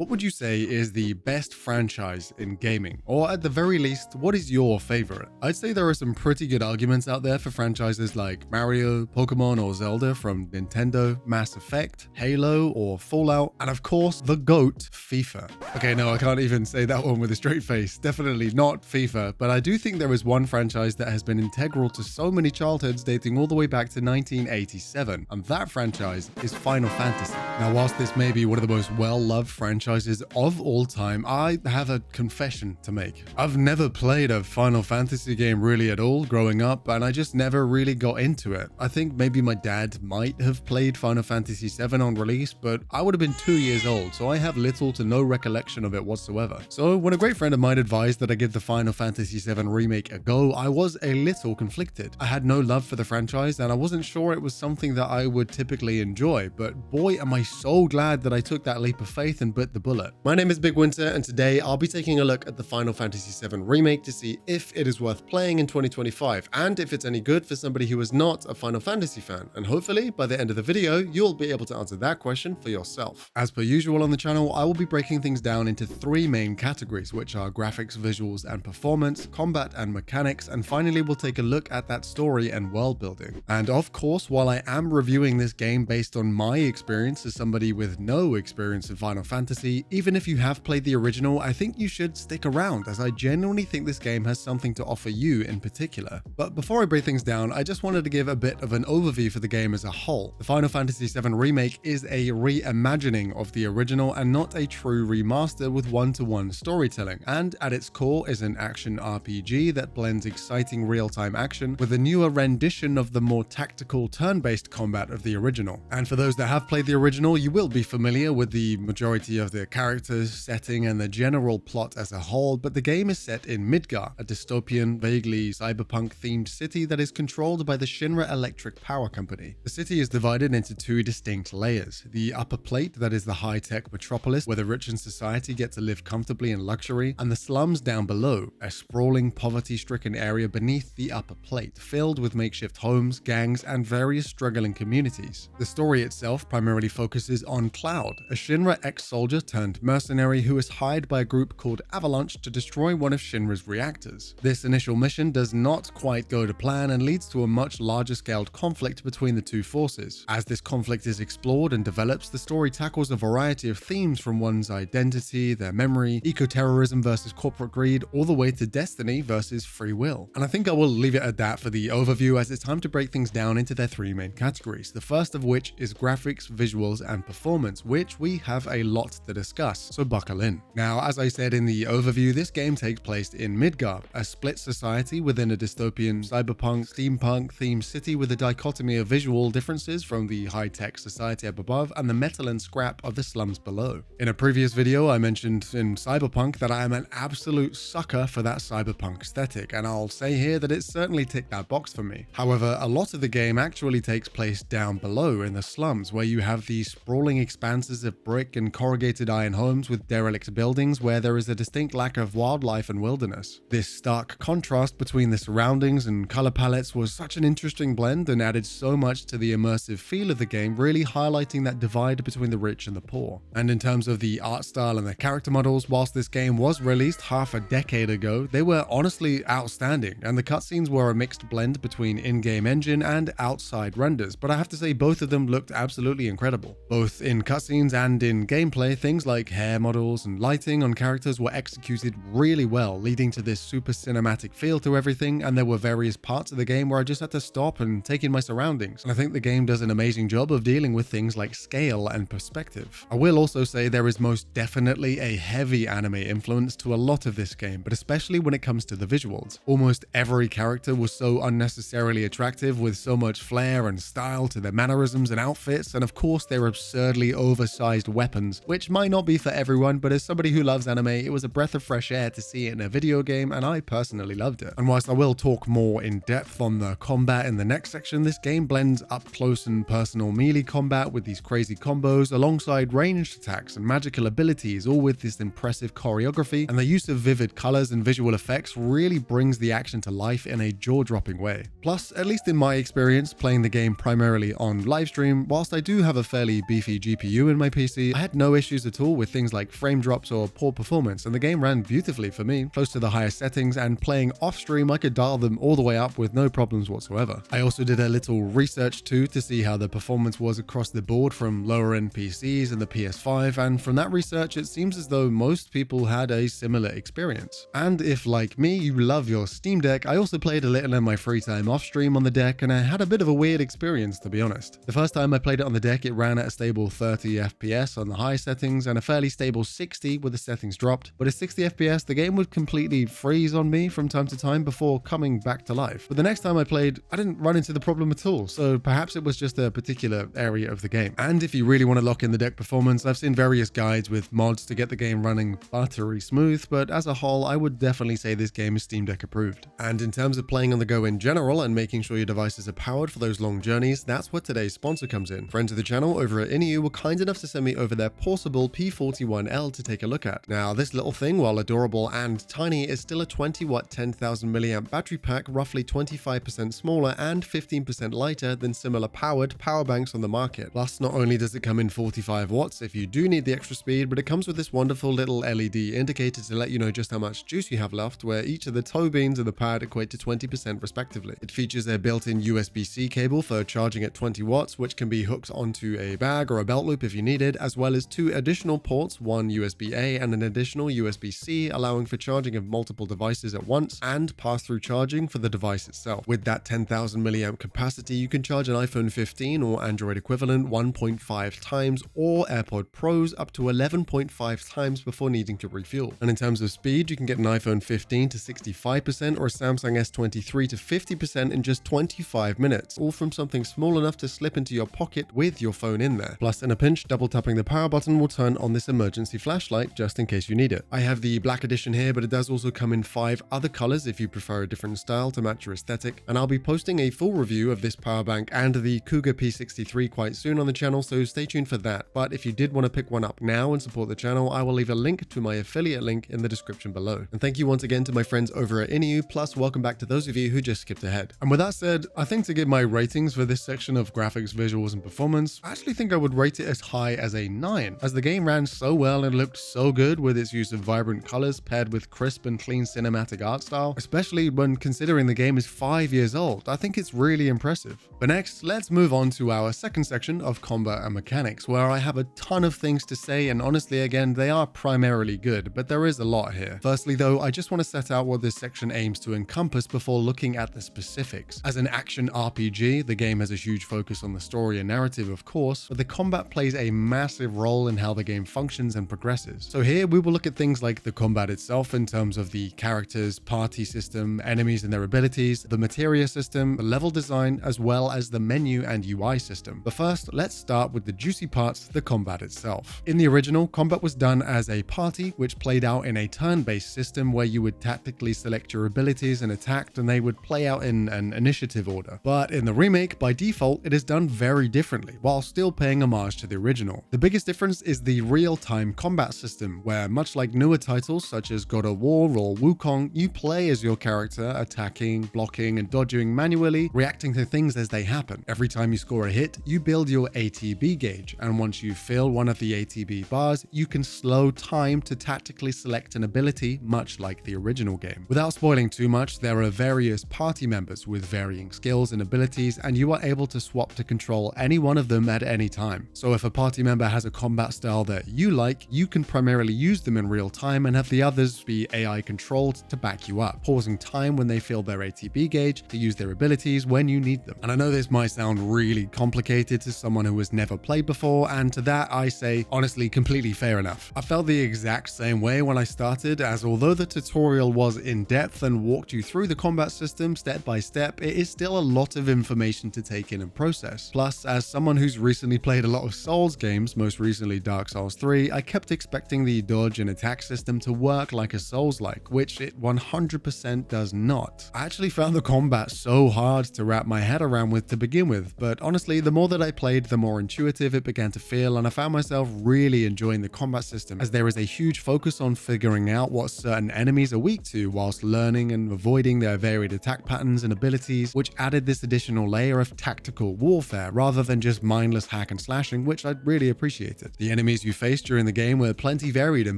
What would you say is the best franchise in gaming? Or at the very least, what is your favorite? I'd say there are some pretty good arguments out there for franchises like Mario, Pokemon, or Zelda from Nintendo, Mass Effect, Halo, or Fallout, and of course, the GOAT, FIFA. Okay, no, I can't even say that one with a straight face. Definitely not FIFA, but I do think there is one franchise that has been integral to so many childhoods dating all the way back to 1987, and that franchise is Final Fantasy. Now, whilst this may be one of the most well-loved franchises of all time, I have a confession to make. I've never played a Final Fantasy game really at all growing up, and I just never really got into it. I think maybe my dad might have played Final Fantasy VII on release, but I would have been 2 years old, so I have little to no recollection of it whatsoever. So when a great friend of mine advised that I give the Final Fantasy VII Remake a go, I was a little conflicted. I had no love for the franchise, and I wasn't sure it was something that I would typically enjoy, but boy am I so glad that I took that leap of faith and bit the bullet. My name is BigWynter, and today I'll be taking a look at the Final Fantasy VII Remake to see if it is worth playing in 2025, and if it's any good for somebody who is not a Final Fantasy fan, and hopefully by the end of the video, you'll be able to answer that question for yourself. As per usual on the channel, I will be breaking things down into three main categories, which are graphics, visuals, and performance, combat and mechanics, and finally we'll take a look at that story and world building. And of course, while I am reviewing this game based on my experience as somebody with no experience in Final Fantasy, even if you have played the original, I think you should stick around, as I genuinely think this game has something to offer you in particular. But before I break things down, I just wanted to give a bit of an overview for the game as a whole. The Final Fantasy VII Remake is a reimagining of the original and not a true remaster with one-to-one storytelling, and at its core is an action RPG that blends exciting real-time action with a newer rendition of the more tactical turn-based combat of the original. And for those that have played the original, you will be familiar with the majority of the characters, setting, and the general plot as a whole, but the game is set in Midgar, a dystopian, vaguely cyberpunk-themed city that is controlled by the Shinra Electric Power Company. The city is divided into two distinct layers: the upper plate, that is the high-tech metropolis where the rich in society get to live comfortably in luxury, and the slums down below, a sprawling, poverty-stricken area beneath the upper plate, filled with makeshift homes, gangs, and various struggling communities. The story itself primarily focuses on Cloud, a Shinra ex-soldier turned mercenary who is hired by a group called Avalanche to destroy one of Shinra's reactors. This initial mission does not quite go to plan and leads to a much larger-scaled conflict between the two forces. As this conflict is explored and develops, the story tackles a variety of themes from one's identity, their memory, eco-terrorism versus corporate greed, all the way to destiny versus free will. And I think I will leave it at that for the overview, as it's time to break things down into their three main categories, the first of which is graphics, visuals, and performance, which we have a lot to discuss, so buckle in. Now, as I said in the overview, this game takes place in Midgar, a split society within a dystopian, cyberpunk, steampunk themed city with a dichotomy of visual differences from the high-tech society up above and the metal and scrap of the slums below. In a previous video, I mentioned in Cyberpunk that I am an absolute sucker for that cyberpunk aesthetic, and I'll say here that it certainly ticked that box for me. However, a lot of the game actually takes place down below in the slums, where you have these sprawling expanses of brick and corrugated iron homes with derelict buildings where there is a distinct lack of wildlife and wilderness. This stark contrast between the surroundings and color palettes was such an interesting blend and added so much to the immersive feel of the game, really highlighting that divide between the rich and the poor. And in terms of the art style and the character models, whilst this game was released half a decade ago, they were honestly outstanding, and the cutscenes were a mixed blend between in-game engine and outside renders, but I have to say both of them looked absolutely incredible. Both in cutscenes and in gameplay, things like hair models and lighting on characters were executed really well, leading to this super cinematic feel to everything, and there were various parts of the game where I just had to stop and take in my surroundings, and I think the game does an amazing job of dealing with things like scale and perspective. I will also say there is most definitely a heavy anime influence to a lot of this game, but especially when it comes to the visuals. Almost every character was so unnecessarily attractive, with so much flair and style to their mannerisms and outfits, and of course their absurdly oversized weapons, which might not be for everyone, but as somebody who loves anime, it was a breath of fresh air to see it in a video game, and I personally loved it. And whilst I will talk more in depth on the combat in the next section, this game blends up close and personal melee combat with these crazy combos alongside ranged attacks and magical abilities, all with this impressive choreography, and the use of vivid colors and visual effects really brings the action to life in a jaw-dropping way. Plus, at least in my experience playing the game primarily on livestream, whilst I do have a fairly beefy GPU in my PC, I had no issues at at all with things like frame drops or poor performance, and the game ran beautifully for me, close to the highest settings, and playing off stream I could dial them all the way up with no problems whatsoever. I also did a little research too to see how the performance was across the board from lower end PCs and the PS5, and from that research it seems as though most people had a similar experience. And if like me you love your Steam Deck, I also played a little in my free time off stream on the deck, and I had a bit of a weird experience to be honest. The first time I played it on the deck it ran at a stable 30 FPS on the high settings and a fairly stable 60 with the settings dropped, but at 60 FPS the game would completely freeze on me from time to time before coming back to life. But the next time I played I didn't run into the problem at all, so perhaps it was just a particular area of the game. And if you really want to lock in the deck performance, I've seen various guides with mods to get the game running buttery smooth, but as a whole I would definitely say this game is Steam Deck approved. And in terms of playing on the go in general and making sure your devices are powered for those long journeys, that's where today's sponsor comes in. Friends of the channel over at Inu were kind enough to send me over their portable P41L to take a look at. Now this little thing, while adorable and tiny, is still a 20 watt 10,000 milliamp battery pack, roughly 25% smaller and 15% lighter than similar powered power banks on the market. Plus, not only does it come in 45 watts if you do need the extra speed, but it comes with this wonderful little LED indicator to let you know just how much juice you have left, where each of the toe beans of the pad equate to 20% respectively. It features a built-in USB-C cable for charging at 20 watts, which can be hooked onto a bag or a belt loop if you needed, as well as two additional ports, one USB-A and an additional USB-C, allowing for charging of multiple devices at once and pass-through charging for the device itself. With that 10,000 milliamp capacity, you can charge an iPhone 15 or Android equivalent 1.5 times or AirPod Pros up to 11.5 times before needing to refuel. And in terms of speed, you can get an iPhone 15 to 65% or a Samsung S23 to 50% in just 25 minutes, all from something small enough to slip into your pocket with your phone in there. Plus, in a pinch, double tapping the power button will turn on this emergency flashlight just in case you need it. I have the black edition here, but it does also come in 5 other colors if you prefer a different style to match your aesthetic, and I'll be posting a full review of this power bank and the Cougar P63 quite soon on the channel, so stay tuned for that. But if you did want to pick one up now and support the channel, I will leave a link to my affiliate link in the description below. And thank you once again to my friends over at Inu, plus welcome back to those of you who just skipped ahead. And with that said, I think to give my ratings for this section of graphics, visuals, and performance, I actually think I would rate it as high as a 9, as the game ran so well and looked so good with its use of vibrant colors paired with crisp and clean cinematic art style, especially when considering the game is 5 years old. I think it's really impressive. But next, let's move on to our second section of combat and mechanics, where I have a ton of things to say, and honestly again, they are primarily good, but there is a lot here. Firstly though, I just want to set out what this section aims to encompass before looking at the specifics. As an action RPG, the game has a huge focus on the story and narrative of course, but the combat plays a massive role in how the game functions and progresses. So here we will look at things like the combat itself in terms of the characters, party system, enemies and their abilities, the materia system, the level design, as well as the menu and UI system. But first, let's start with the juicy parts, the combat itself. In the original, combat was done as a party, which played out in a turn-based system where you would tactically select your abilities and attack, and they would play out in an initiative order. But in the remake, by default, it is done very differently, while still paying homage to the original. The biggest difference is the real-time combat system, where much like newer titles such as God of War or Wukong, you play as your character, attacking, blocking, and dodging manually, reacting to things as they happen. Every time you score a hit, you build your ATB gauge, and once you fill one of the ATB bars, you can slow time to tactically select an ability, much like the original game. Without spoiling too much, there are various party members with varying skills and abilities, and you are able to swap to control any one of them at any time. So if a party member has a combat style that you like, you can primarily use them in real time and have the others be AI controlled to back you up, pausing time when they fill their ATB gauge to use their abilities when you need them. And I know this might sound really complicated to someone who has never played before, and to that I say, honestly, completely fair enough. I felt the exact same way when I started, as although the tutorial was in-depth and walked you through the combat system step by step, it is still a lot of information to take in and process. Plus, as someone who's recently played a lot of Souls games, most recently Dark Souls 3, I kept expecting the dodge and attack system to work like a Souls-like, which it 100% does not. I actually found the combat so hard to wrap my head around with to begin with, but honestly, the more that I played, the more intuitive it began to feel, and I found myself really enjoying the combat system, as there is a huge focus on figuring out what certain enemies are weak to, whilst learning and avoiding their varied attack patterns and abilities, which added this additional layer of tactical warfare rather than just mindless hack and slashing, which I really appreciated. The enemies enemies you faced during the game were plenty varied in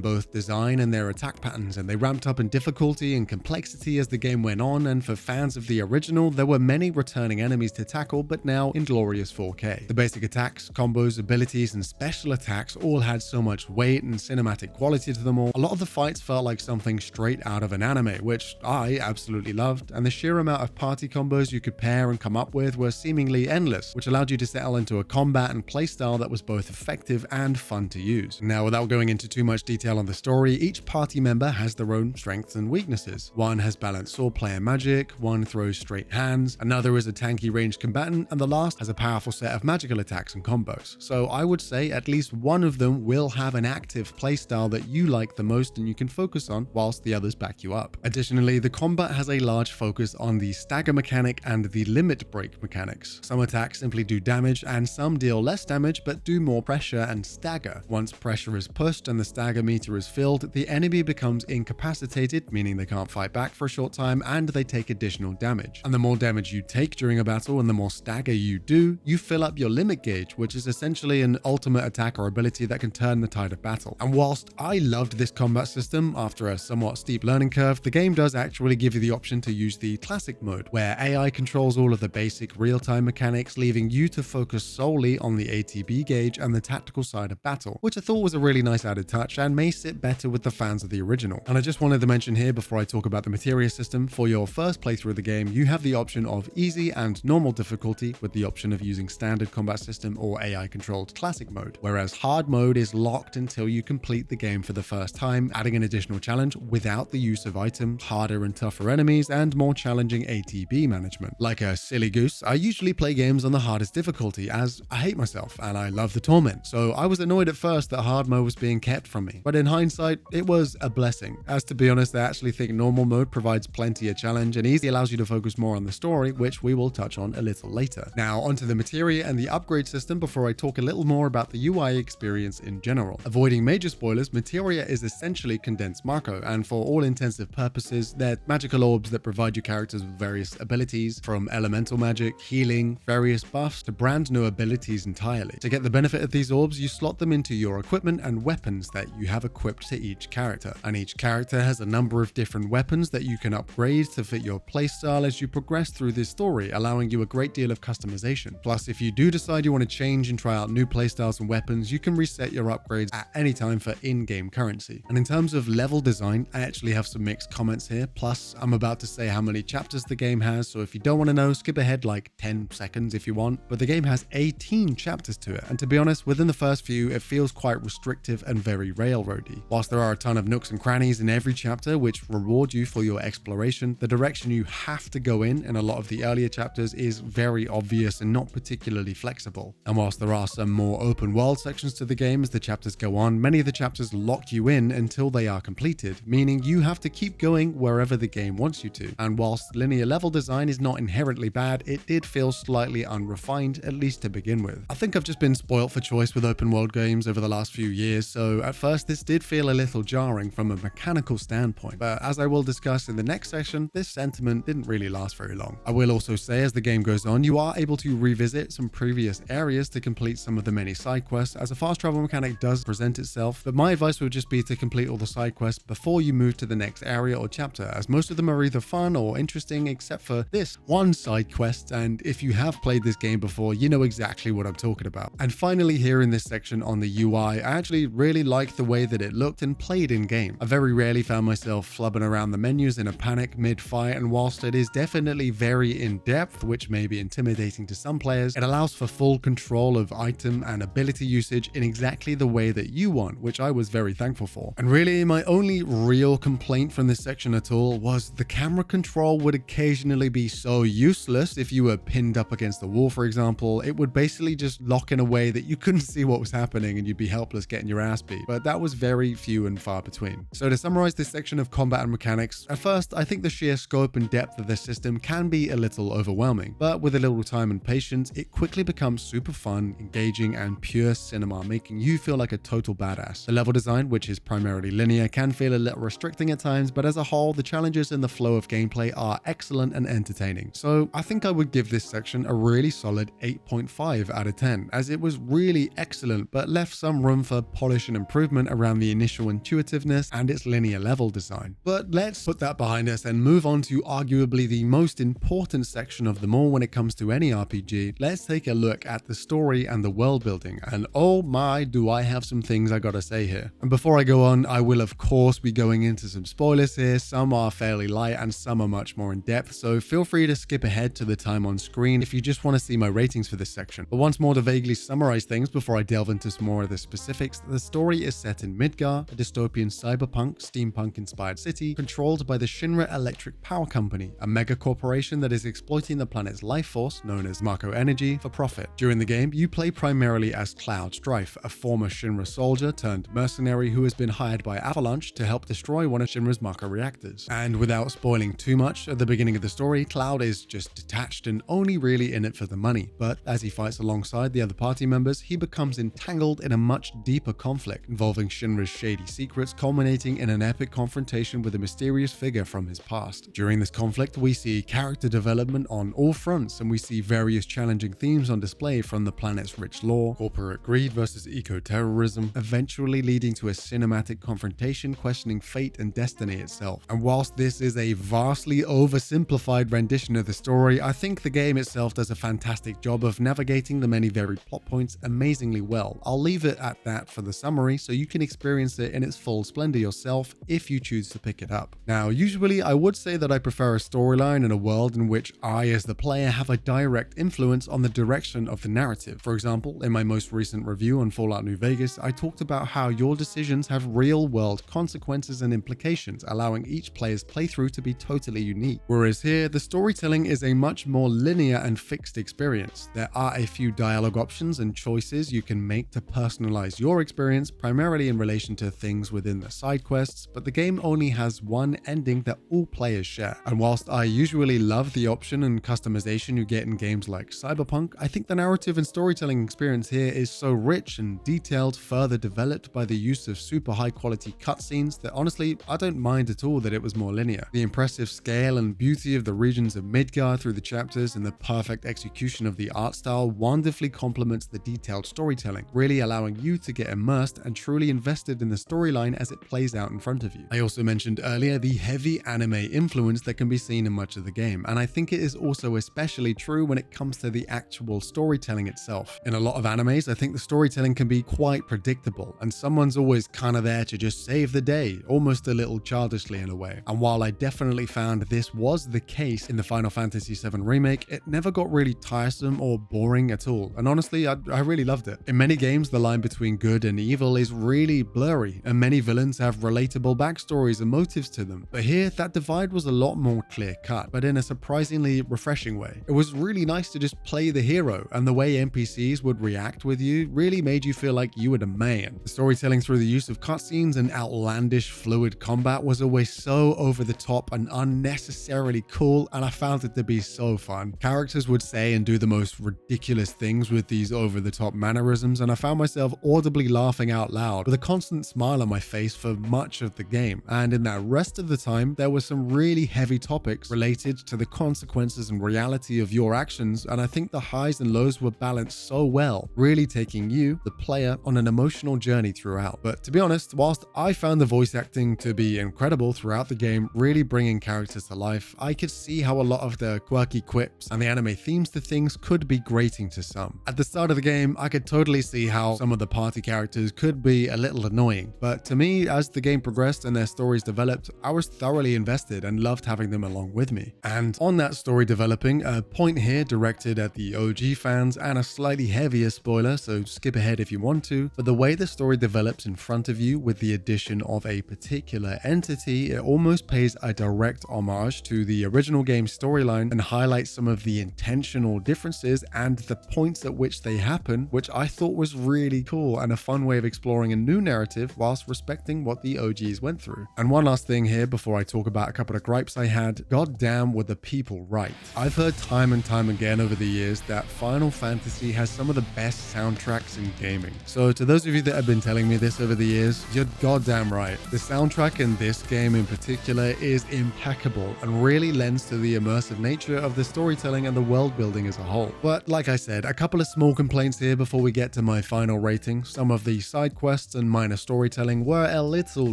both design and their attack patterns, and they ramped up in difficulty and complexity as the game went on, and for fans of the original, there were many returning enemies to tackle, but now in glorious 4K. The basic attacks, combos, abilities, and special attacks all had so much weight and cinematic quality to them all. A lot of the fights felt like something straight out of an anime, which I absolutely loved, and the sheer amount of party combos you could pair and come up with were seemingly endless, which allowed you to settle into a combat and playstyle that was both effective and fun to use. Now, without going into too much detail on the story, each party member has their own strengths and weaknesses. One has balanced sword play and magic, one throws straight hands, another is a tanky ranged combatant, and the last has a powerful set of magical attacks and combos. So I would say at least one of them will have an active playstyle that you like the most and you can focus on, whilst the others back you up. Additionally, the combat has a large focus on the stagger mechanic and the limit break mechanics. Some attacks simply do damage and some deal less damage but do more pressure and stagger. Once pressure is pushed and the stagger meter is filled, the enemy becomes incapacitated, meaning they can't fight back for a short time, and they take additional damage. And the more damage you take during a battle and the more stagger you do, you fill up your limit gauge, which is essentially an ultimate attack or ability that can turn the tide of battle. And whilst I loved this combat system after a somewhat steep learning curve, the game does actually give you the option to use the classic mode, where AI controls all of the basic real-time mechanics, leaving you to focus solely on the ATB gauge and the tactical side of battle, which I thought was a really nice added touch and may sit better with the fans of the original. And I just wanted to mention here before I talk about the materia system, for your first playthrough of the game, you have the option of easy and normal difficulty with the option of using standard combat system or AI controlled classic mode, whereas hard mode is locked until you complete the game for the first time, adding an additional challenge without the use of items, harder and tougher enemies, and more challenging ATB management. Like a silly goose, I usually play games on the hardest difficulty as I hate myself and I love the torment, so I was annoyed at first that hard mode was being kept from me. But in hindsight, it was a blessing, as to be honest, I actually think normal mode provides plenty of challenge and easily allows you to focus more on the story, which we will touch on a little later. Now onto the materia and the upgrade system before I talk a little more about the UI experience in general. Avoiding major spoilers, materia is essentially condensed Marco, and for all intensive purposes, they're magical orbs that provide your characters with various abilities, from elemental magic, healing, various buffs, to brand new abilities entirely. To get the benefit of these orbs, you slot them into your equipment and weapons that you have equipped to each character, and each character has a number of different weapons that you can upgrade to fit your playstyle as you progress through this story, allowing you a great deal of customization. Plus, if you do decide you want to change and try out new playstyles and weapons, you can reset your upgrades at any time for in-game currency. And in terms of level design, I actually have some mixed comments here, plus I'm about to say how many chapters the game has, so if you don't want to know, skip ahead like 10 seconds if you want, but the game has 18 chapters to it, and to be honest, within the first few, it feels quite restrictive and very railroady. Whilst there are a ton of nooks and crannies in every chapter which reward you for your exploration, the direction you have to go in a lot of the earlier chapters is very obvious and not particularly flexible. And whilst there are some more open world sections to the game as the chapters go on, many of the chapters lock you in until they are completed, meaning you have to keep going wherever the game wants you to. And whilst linear level design is not inherently bad, it did feel slightly unrefined, at least to begin with. I think I've just been spoilt for choice with open world games over the last few years, so at first this did feel a little jarring from a mechanical standpoint, but as I will discuss in the next section, this sentiment didn't really last very long. I will also say as the game goes on, you are able to revisit some previous areas to complete some of the many side quests, as a fast travel mechanic does present itself, but my advice would just be to complete all the side quests before you move to the next area or chapter, as most of them are either fun or interesting except for this one side quest, and if you have played this game before, you know exactly what I'm talking about. And finally, here in this section on the UI, I actually really liked the way that it looked and played in game. I very rarely found myself flubbing around the menus in a panic mid-fight, and whilst it is definitely very in-depth, which may be intimidating to some players, it allows for full control of item and ability usage in exactly the way that you want, which I was very thankful for. And really, my only real complaint from this section at all was the camera control would occasionally be so useless. If you were pinned up against the wall, for example, it would basically just lock in a way that you couldn't see what was happening and you'd be helpless getting your ass beat, but that was very few and far between. So to summarize this section of combat and mechanics, at first I think the sheer scope and depth of the system can be a little overwhelming, but with a little time and patience, it quickly becomes super fun, engaging, and pure cinema, making you feel like a total badass. The level design, which is primarily linear, can feel a little restricting at times, but as a whole, the challenges and the flow of gameplay are excellent and entertaining. So I think I would give this section a really solid 8.5 out of 10, as it was really excellent, but left left some room for polish and improvement around the initial intuitiveness and its linear level design. But let's put that behind us and move on to arguably the most important section of them all when it comes to any RPG. Let's take a look at the story and the world building, and oh my, do I have some things I gotta say here. And before I go on, I will of course be going into some spoilers here. Some are fairly light and some are much more in depth, so feel free to skip ahead to the time on screen if you just want to see my ratings for this section. But once more, to vaguely summarize things before I delve into some more of the specifics, the story is set in Midgar, a dystopian cyberpunk, steampunk-inspired city controlled by the Shinra Electric Power Company, a mega corporation that is exploiting the planet's life force, known as Mako Energy, for profit. During the game, you play primarily as Cloud Strife, a former Shinra soldier turned mercenary who has been hired by Avalanche to help destroy one of Shinra's Mako reactors. And without spoiling too much, at the beginning of the story, Cloud is just detached and only really in it for the money. But as he fights alongside the other party members, he becomes entangled in a much deeper conflict involving Shinra's shady secrets, culminating in an epic confrontation with a mysterious figure from his past. During this conflict, we see character development on all fronts, and we see various challenging themes on display, from the planet's rich lore, corporate greed versus eco-terrorism, eventually leading to a cinematic confrontation questioning fate and destiny itself. And whilst this is a vastly oversimplified rendition of the story, I think the game itself does a fantastic job of navigating the many varied plot points amazingly well. I'll leave it at that for the summary, so you can experience it in its full splendor yourself if you choose to pick it up. Now, usually I would say that I prefer a storyline in a world in which I, as the player, have a direct influence on the direction of the narrative. For example, in my most recent review on Fallout New Vegas, I talked about how your decisions have real-world consequences and implications, allowing each player's playthrough to be totally unique. Whereas here, the storytelling is a much more linear and fixed experience. There are a few dialogue options and choices you can make to personalize your experience, primarily in relation to things within the side quests, but the game only has one ending that all players share. And whilst I usually love the option and customization you get in games like Cyberpunk, I think the narrative and storytelling experience here is so rich and detailed, further developed by the use of super high quality cutscenes, that honestly, I don't mind at all that it was more linear. The impressive scale and beauty of the regions of Midgar through the chapters and the perfect execution of the art style wonderfully complements the detailed storytelling, really allowing you to get immersed and truly invested in the storyline as it plays out in front of you. I also mentioned earlier the heavy anime influence that can be seen in much of the game, and I think it is also especially true when it comes to the actual storytelling itself. In a lot of animes, I think the storytelling can be quite predictable, and someone's always kind of there to just save the day, almost a little childishly in a way. And while I definitely found this was the case in the Final Fantasy VII Remake, it never got really tiresome or boring at all, and honestly, I really loved it. In many games, the line between good and evil is really blurry, and many villains have relatable backstories and motives to them. But here, that divide was a lot more clear-cut, but in a surprisingly refreshing way. It was really nice to just play the hero, and the way NPCs would react with you really made you feel like you were the man. The storytelling through the use of cutscenes and outlandish fluid combat was always so over the top and unnecessarily cool, and I found it to be so fun. Characters would say and do the most ridiculous things with these over-the-top mannerisms, and I found myself audibly laughing out loud with a constant smile on my face for much of the game. And in that rest of the time, there were some really heavy topics related to the consequences and reality of your actions, and I think the highs and lows were balanced so well, really taking you, the player, on an emotional journey throughout. But to be honest, whilst I found the voice acting to be incredible throughout the game, really bringing characters to life, I could see how a lot of the quirky quips and the anime themes to things could be grating to some. At the start of the game, I could totally see how some of the party characters could be a little annoying, but to me, as the game progressed and their stories developed, I was thoroughly invested and loved having them along with me. And on that story developing, a point here directed at the OG fans and a slightly heavier spoiler, so skip ahead if you want to, but the way the story develops in front of you with the addition of a particular entity, it almost pays a direct homage to the original game's storyline and highlights some of the intentional differences and the points at which they happen, which I thought was really cool and a fun way of exploring a new narrative whilst respecting what the OGs went through. And one last thing here before I talk about a couple of gripes I had, goddamn were the people right. I've heard time and time again over the years that Final Fantasy has some of the best soundtracks in gaming. So to those of you that have been telling me this over the years, you're goddamn right. The soundtrack in this game in particular is impeccable and really lends to the immersive nature of the storytelling and the world building as a whole. But like I said, a couple of small complaints here before we get to my final final rating, some of the side quests and minor storytelling were a little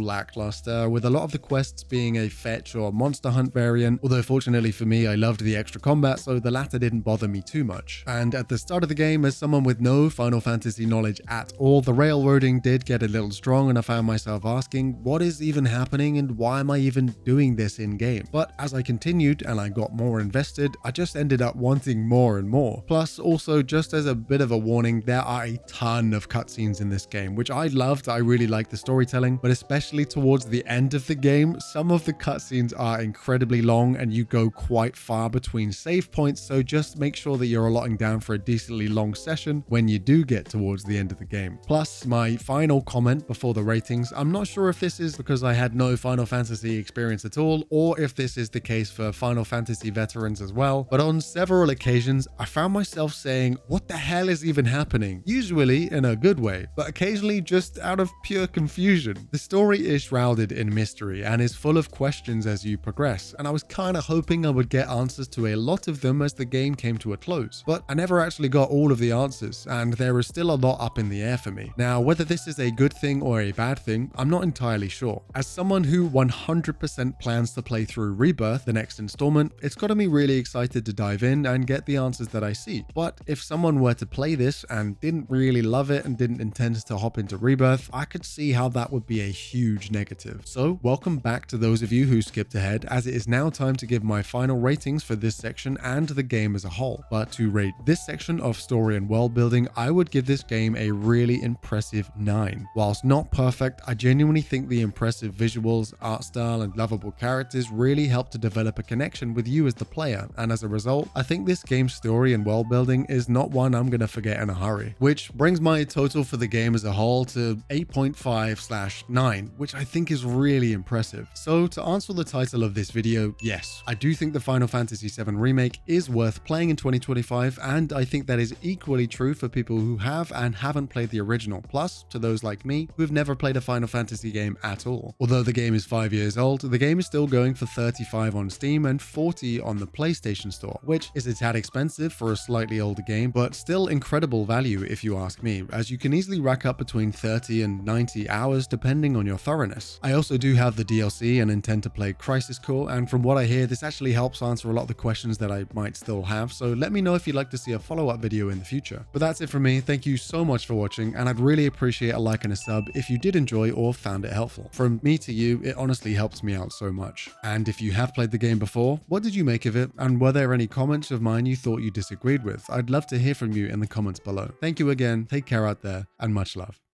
lackluster, with a lot of the quests being a fetch or monster hunt variant, although fortunately for me I loved the extra combat, so the latter didn't bother me too much. And at the start of the game, as someone with no Final Fantasy knowledge at all, the railroading did get a little strong, and I found myself asking, what is even happening and why am I even doing this in game? But as I continued and I got more invested, I just ended up wanting more and more. Plus, also, just as a bit of a warning, there are a ton of cutscenes in this game, which I loved. I really liked the storytelling, but especially towards the end of the game, some of the cutscenes are incredibly long and you go quite far between save points, so just make sure that you're allotting down for a decently long session when you do get towards the end of the game. Plus, my final comment before the ratings, I'm not sure if this is because I had no Final Fantasy experience at all, or if this is the case for Final Fantasy veterans as well, but on several occasions, I found myself saying, what the hell is even happening? Usually in a good way, but occasionally just out of pure confusion. The story is shrouded in mystery and is full of questions as you progress, and I was kind of hoping I would get answers to a lot of them as the game came to a close, but I never actually got all of the answers, and there is still a lot up in the air for me. Now, whether this is a good thing or a bad thing, I'm not entirely sure. As someone who 100% plans to play through Rebirth, the next installment, it's gotten me really excited to dive in and get the answers that I seek. But if someone were to play this and didn't really love it and didn't intend to hop into Rebirth, I could see how that would be a huge negative. So welcome back to those of you who skipped ahead, as it is now time to give my final ratings for this section and the game as a whole. But to rate this section of story and world building, I would give this game a really impressive 9. Whilst not perfect, I genuinely think the impressive visuals, art style, and lovable characters really help to develop a connection with you as the player, and as a result, I think this game's story and world building is not one I'm gonna forget in a hurry. Which brings my total for the game as a whole to 8.5/9, which I think is really impressive. So to answer the title of this video, yes, I do think the Final Fantasy VII Remake is worth playing in 2025, and I think that is equally true for people who have and haven't played the original, plus to those like me who've never played a Final Fantasy game at all. Although the game is 5 years old, the game is still going for $35 on Steam and $40 on the PlayStation Store, which is a tad expensive for a slightly older game, but still incredible value if you ask me, as you can easily rack up between 30 and 90 hours depending on your thoroughness. I also do have the DLC and intend to play Crisis Core, and from what I hear, this actually helps answer a lot of the questions that I might still have, so let me know if you'd like to see a follow-up video in the future. But that's it from me. Thank you so much for watching, and I'd really appreciate a like and a sub if you did enjoy or found it helpful. From me to you, it honestly helps me out so much. And if you have played the game before, what did you make of it, and were there any comments of mine you thought you disagreed with? I'd love to hear from you in the comments below. Thank you again, take care out there, and much love.